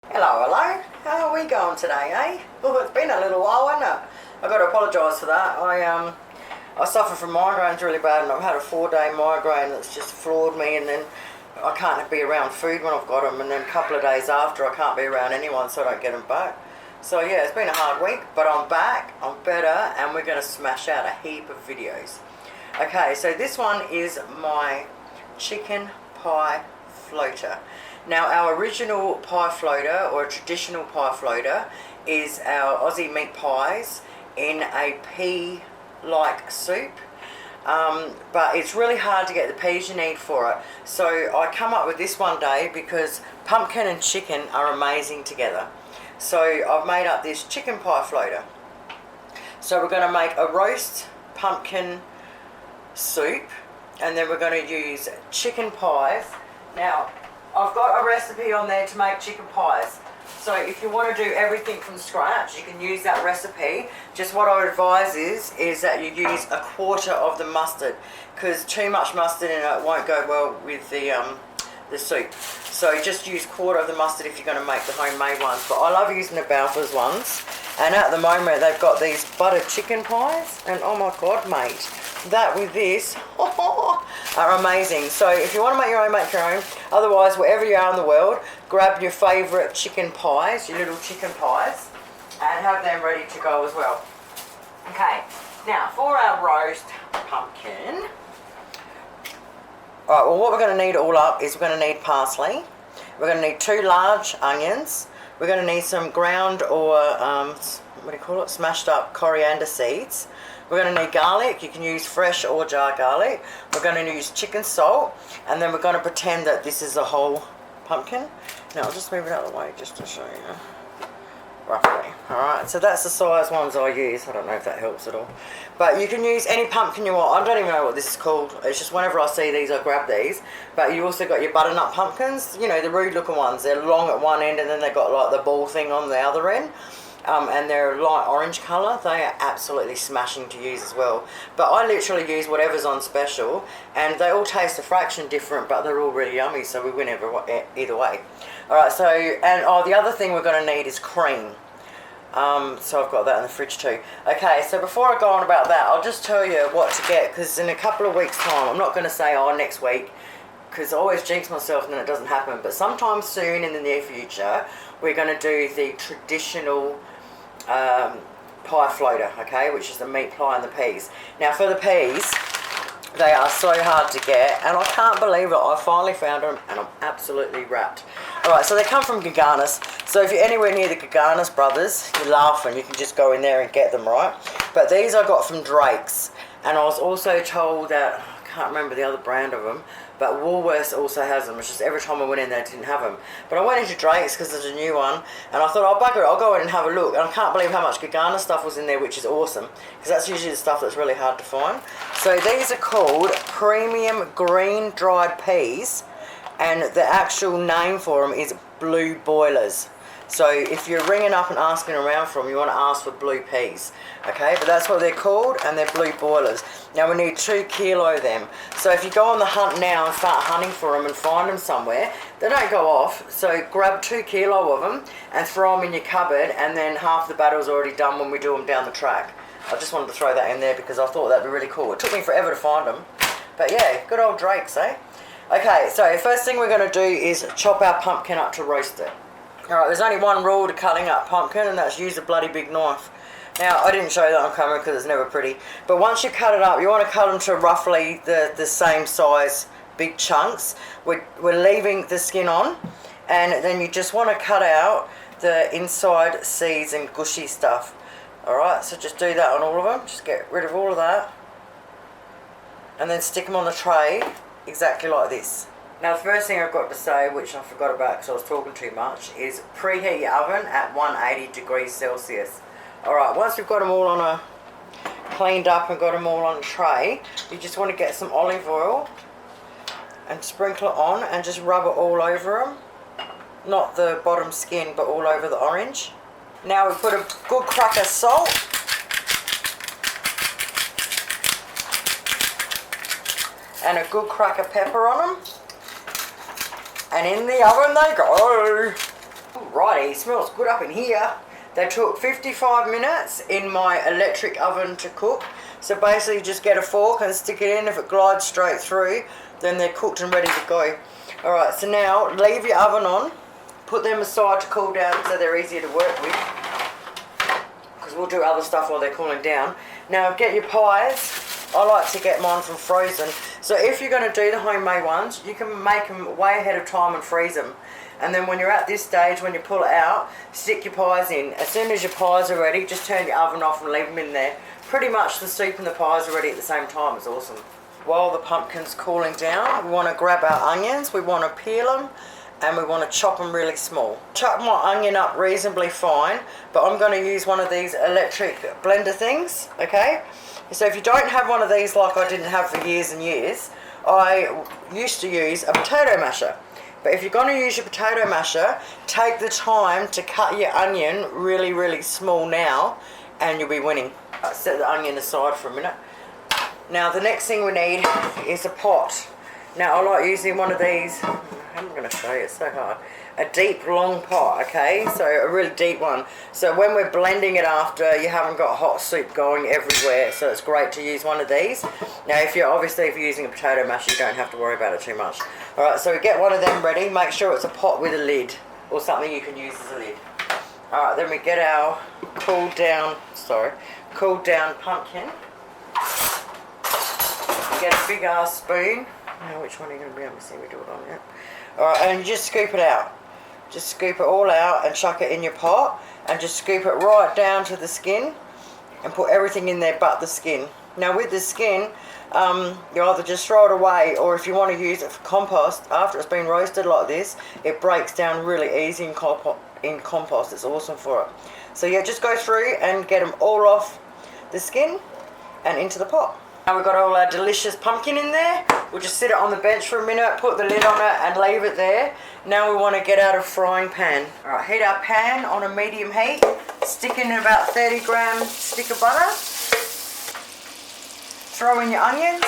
Hello. How are we going today, eh? Oh, it's been a little while, hasn't it? I've got to apologise for that. I suffer from migraines really bad, and I've had a 4-day migraine that's just floored me, and then I can't be around food when I've got them, and then a couple of days after I can't be around anyone, so I don't get them back. So yeah, it's been a hard week, but I'm back, I'm better, and we're going to smash out a heap of videos. Okay, so this one is my chicken pie floater. Now, our original pie floater, or a traditional pie floater, is our Aussie meat pies in a pea-like soup. But it's really hard to get the peas you need for it. So I come up with this one day because pumpkin and chicken are amazing together. So I've made up this chicken pie floater. So we're going to make a roast pumpkin soup, and then we're going to use chicken pies. Now, I've got a recipe on there to make chicken pies. So if you want to do everything from scratch, you can use that recipe. Just what I would advise is that you use a quarter of the mustard, because too much mustard in it won't go well with the soup. So just use quarter of the mustard if you're going to make the homemade ones. But I love using the Balfours ones. And at the moment they've got these buttered chicken pies, and oh my god, mate, that with this are amazing. So if you want to make your own, make your own. Otherwise, wherever you are in the world, grab your favourite chicken pies, your little chicken pies, and have them ready to go as well. Okay, now for our roast pumpkin. Alright, well what we're going to need all up is we're going to need parsley. We're going to need 2 large onions. We're going to need some ground or, smashed up coriander seeds. We're going to need garlic. You can use fresh or jar garlic. We're going to use chicken salt. And then we're going to pretend that this is a whole pumpkin. Now I'll just move it out of the way just to show you. Roughly. Alright, so that's the size ones I use. I don't know if that helps at all. But you can use any pumpkin you want. I don't even know what this is called. It's just whenever I see these, I grab these. But you also got your butternut pumpkins. You know, the rude looking ones. They're long at one end and then they've got like the ball thing on the other end. And they're light orange colour. They are absolutely smashing to use as well. But I literally use whatever's on special. And they all taste a fraction different, but they're all really yummy. So we win either way. Alright, so, and the other thing we're going to need is cream. So I've got that in the fridge too. Okay, so before I go on about that, I'll just tell you what to get, because in a couple of weeks time, I'm not going to say next week, because I always jinx myself and then it doesn't happen, but sometime soon in the near future, we're going to do the traditional pie floater, okay, which is the meat pie and the peas. Now for the peas, they are so hard to get, and I can't believe it, I finally found them and I'm absolutely wrapped. Alright, so they come from Garnish. So if you're anywhere near the Garnish brothers, you're laughing, you can just go in there and get them, right? But these I got from Drake's, and I was also told that, I can't remember the other brand of them, but Woolworths also has them. It's just every time I went in there, they didn't have them. But I went into Drake's because there's a new one, and I thought, oh bugger it, I'll go in and have a look. And I can't believe how much Garnish stuff was in there, which is awesome, because that's usually the stuff that's really hard to find. So these are called premium green dried peas, and the actual name for them is blue boilers. So if you're ringing up and asking around for them, you want to ask for blue peas, okay? But that's what they're called, and they're blue boilers. Now we need 2 kilo of them. So if you go on the hunt now and start hunting for them and find them somewhere, they don't go off. So grab 2 kilo of them and throw them in your cupboard, and then half the battle's already done when we do them down the track. I just wanted to throw that in there because I thought that'd be really cool. It took me forever to find them, but yeah, good old Drake's, eh? Okay, so the first thing we're going to do is chop our pumpkin up to roast it. Alright, there's only one rule to cutting up pumpkin, and that's use a bloody big knife. Now, I didn't show you that on camera because it's never pretty. But once you cut it up, you want to cut them to roughly the same size, big chunks. We're leaving the skin on, and then you just want to cut out the inside seeds and gushy stuff. Alright, so just do that on all of them. Just get rid of all of that. And then stick them on the tray exactly like this. Now the first thing I've got to say, which I forgot about because I was talking too much, is preheat your oven at 180 degrees Celsius. Alright, once you've got them all on a cleaned up and got them all on a tray, you just want to get some olive oil and sprinkle it on and just rub it all over them. Not the bottom skin, but all over the orange. Now we put a good crack of salt. And a good crack of pepper on them. And in the oven they go. Alrighty, smells good up in here. They took 55 minutes in my electric oven to cook. So basically just get a fork and stick it in. If it glides straight through, then they're cooked and ready to go. Alright, so now leave your oven on. Put them aside to cool down so they're easier to work with. Because we'll do other stuff while they're cooling down. Now get your pies. I like to get mine from frozen. So if you're going to do the homemade ones, you can make them way ahead of time and freeze them. And then when you're at this stage, when you pull it out, stick your pies in. As soon as your pies are ready, just turn your oven off and leave them in there. Pretty much the soup and the pies are ready at the same time. It's awesome. While the pumpkin's cooling down, we want to grab our onions, we want to peel them, and we want to chop them really small. Chop my onion up reasonably fine, but I'm going to use one of these electric blender things, okay? So if you don't have one of these like I didn't have for years and years, I used to use a potato masher. But if you're going to use your potato masher, take the time to cut your onion really, really small now, and you'll be winning. Set the onion aside for a minute. Now the next thing we need is a pot. Now I like using one of these, I'm going to show you, it's so hard. A deep long pot, okay, so a really deep one. So when we're blending it after, you haven't got hot soup going everywhere, so it's great to use one of these. Now if you're using a potato masher, you don't have to worry about it too much. Alright, so we get one of them ready, make sure it's a pot with a lid, or something you can use as a lid. Alright, then we get our cooled down pumpkin. Get a big ass spoon. Now which one are you going to be able to see me do it on yet? Alright, and you just scoop it out. Just scoop it all out and chuck it in your pot, and just scoop it right down to the skin and put everything in there but the skin. Now with the skin, you either just throw it away, or if you want to use it for compost, after it's been roasted like this, it breaks down really easy in compost. It's awesome for it. So yeah, just go through and get them all off the skin and into the pot. Now we've got all our delicious pumpkin in there. We'll just sit it on the bench for a minute, put the lid on it and leave it there. Now we want to get out a frying pan. Alright, heat our pan on a medium heat. Stick in about 30 gram stick of butter. Throw in your onions.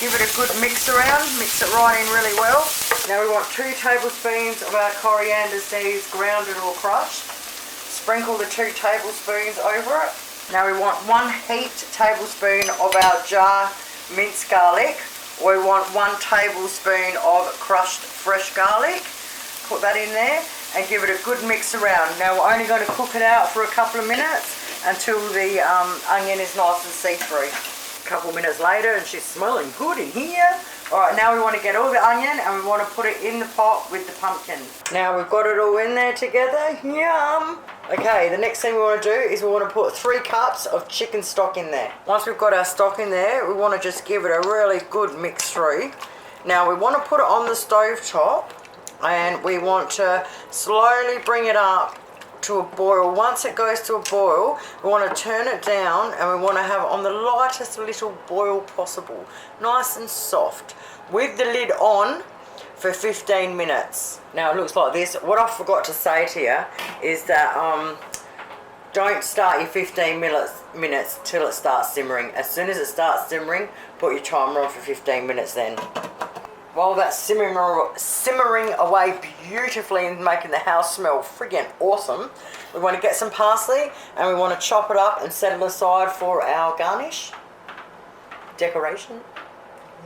Give it a good mix around, mix it right in really well. Now we want 2 tablespoons of our coriander seeds, grounded or crushed. Sprinkle the 2 tablespoons over it. Now we want 1 heaped tablespoon of our jar minced garlic. We want 1 tablespoon of crushed fresh garlic. Put that in there and give it a good mix around. Now we're only going to cook it out for a couple of minutes until the onion is nice and see-through. A couple of minutes later and she's smelling good in here. Alright, now we want to get all the onion and we want to put it in the pot with the pumpkin. Now we've got it all in there together. Yum! Okay, the next thing we want to do is we want to put 3 cups of chicken stock in there. Once we've got our stock in there, we want to just give it a really good mix through. Now we want to put it on the stove top and we want to slowly bring it up to a boil. Once it goes to a boil, we want to turn it down and we want to have it on the lightest little boil possible, nice and soft, with the lid on for 15 minutes. Now it looks like this. What I forgot to say to you is that don't start your 15 minutes till it starts simmering. As soon as it starts simmering, put your timer on for 15 minutes then. While that's simmering away beautifully and making the house smell friggin' awesome, we want to get some parsley and we want to chop it up and set it aside for our garnish. Decoration.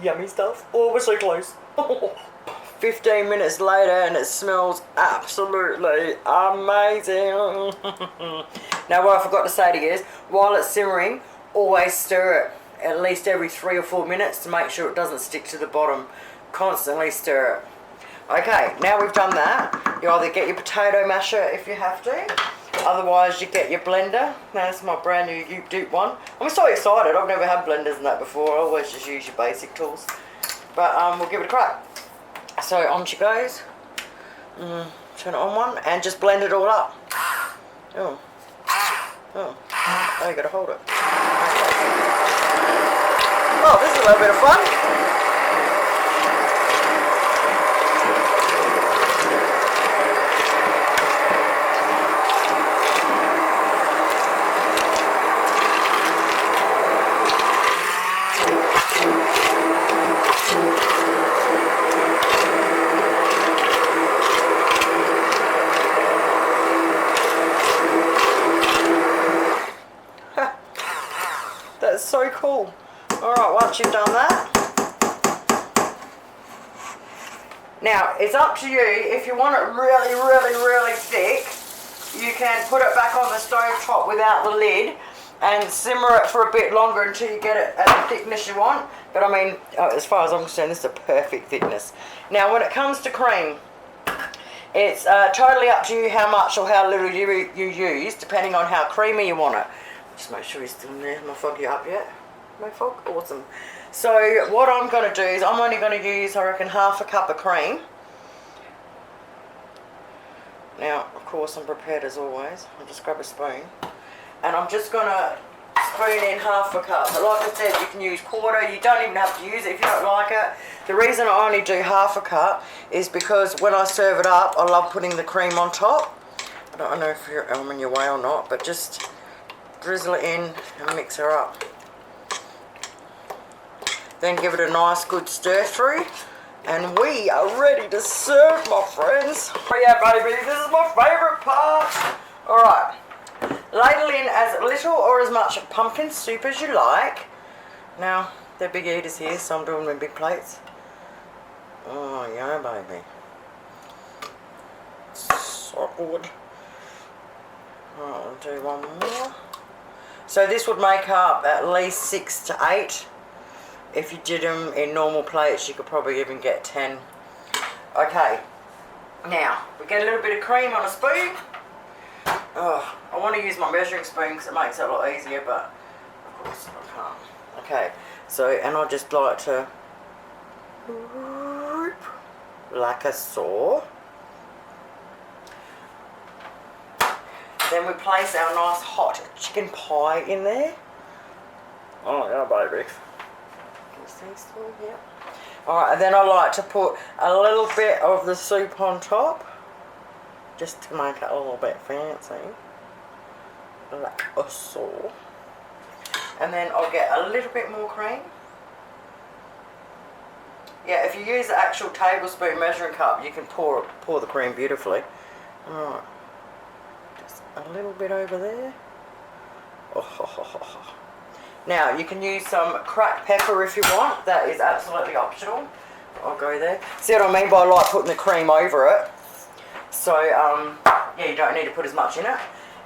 Yummy stuff. Oh, we're so close. 15 minutes later and it smells absolutely amazing. Now what I forgot to say to you is, while it's simmering, always stir it at least every 3 or 4 minutes to make sure it doesn't stick to the bottom. Constantly stir it. Okay, now we've done that, you either get your potato masher if you have to, otherwise you get your blender. That's my brand new dupe one. I'm so excited, I've never had blenders and that before. I always just use your basic tools, but we'll give it a crack. So on she goes. Turn it on one and just blend it all up. Oh, you gotta hold it. Oh, this is a little bit of fun. once you've done that. Now, it's up to you. If you want it really, really, really thick, you can put it back on the stove top without the lid and simmer it for a bit longer until you get it at the thickness you want. But I mean, as far as I'm concerned, this is a perfect thickness. Now, when it comes to cream, it's totally up to you how much or how little you use, depending on how creamy you want it. Just make sure he's still in there. Am I foggy up yet? No fog? Awesome. So what I'm going to do is I'm only going to use, I reckon, half a cup of cream. Now, of course, I'm prepared as always. I'll just grab a spoon. And I'm just going to spoon in half a cup. But like I said, you can use quarter. You don't even have to use it if you don't like it. The reason I only do half a cup is because when I serve it up, I love putting the cream on top. I don't know if I'm in your way or not, but just drizzle it in and mix her up. Then give it a nice good stir through. And we are ready to serve, my friends. Oh yeah, baby, this is my favourite part. Alright, ladle in as little or as much pumpkin soup as you like. Now, they're big eaters here, so I'm doing them in big plates. Oh yeah, baby. So good. Alright, I'll do one more. So this would make up at least 6 to 8. If you did them in normal plates, you could probably even get 10. Okay, now we get a little bit of cream on a spoon. Oh, I want to use my measuring spoon because it makes it a lot easier, but of course I can't. Okay, so, and I just like to, like a saw. Then we place our nice hot chicken pie in there. Oh yeah, baby. Yeah. Alright, and then I like to put a little bit of the soup on top, just to make it a little bit fancy, like a saw. And then I'll get a little bit more cream. Yeah, if you use the actual tablespoon measuring cup, you can pour the cream beautifully. Alright, just a little bit over there. Oh. Now, you can use some cracked pepper if you want. That is absolutely optional. I'll go there. See what I mean by like putting the cream over it? So, yeah, you don't need to put as much in it.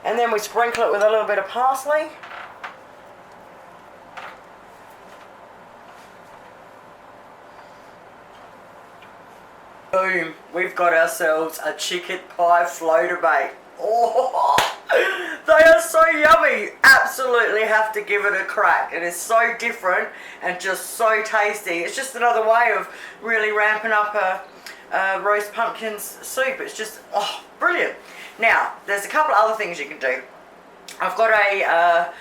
And then we sprinkle it with a little bit of parsley. Boom. We've got ourselves a chicken pie floater bait. Oh, they are so yummy. Absolutely have to give it a crack. It is so different and just so tasty. It's just another way of really ramping up a roast pumpkin soup. It's just, oh, brilliant. Now, there's a couple of other things you can do. I've got a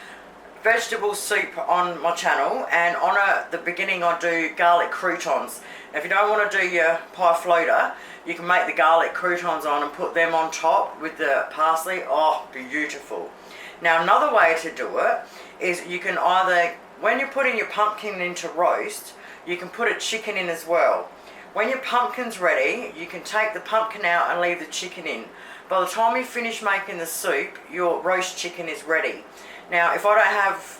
vegetable soup on my channel, and on the beginning I do garlic croutons. Now, if you don't want to do your pie floater, you can make the garlic croutons on and put them on top with the parsley. Oh, beautiful. Now, another way to do it is you can either, when you're putting your pumpkin into roast, you can put a chicken in as well. When your pumpkin's ready, you can take the pumpkin out and leave the chicken in. By the time you finish making the soup, your roast chicken is ready. Now, if I don't have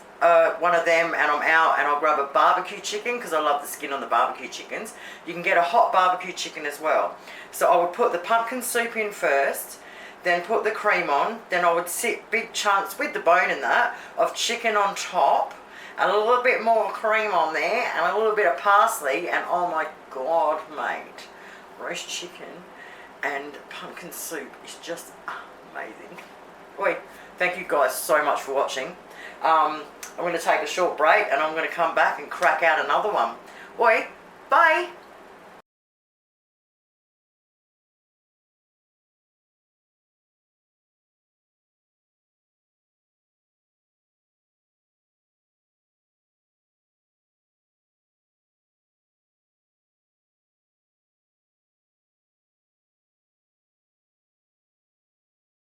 one of them and I'm out and I'll grab a barbecue chicken, because I love the skin on the barbecue chickens, you can get a hot barbecue chicken as well. So I would put the pumpkin soup in first, then put the cream on, then I would sit big chunks with the bone in that of chicken on top, and a little bit more cream on there, and a little bit of parsley, and oh my god, mate, roast chicken and pumpkin soup is just amazing. Wait, thank you guys so much for watching. I'm going to take a short break and I'm going to come back and crack out another one. Oi, bye!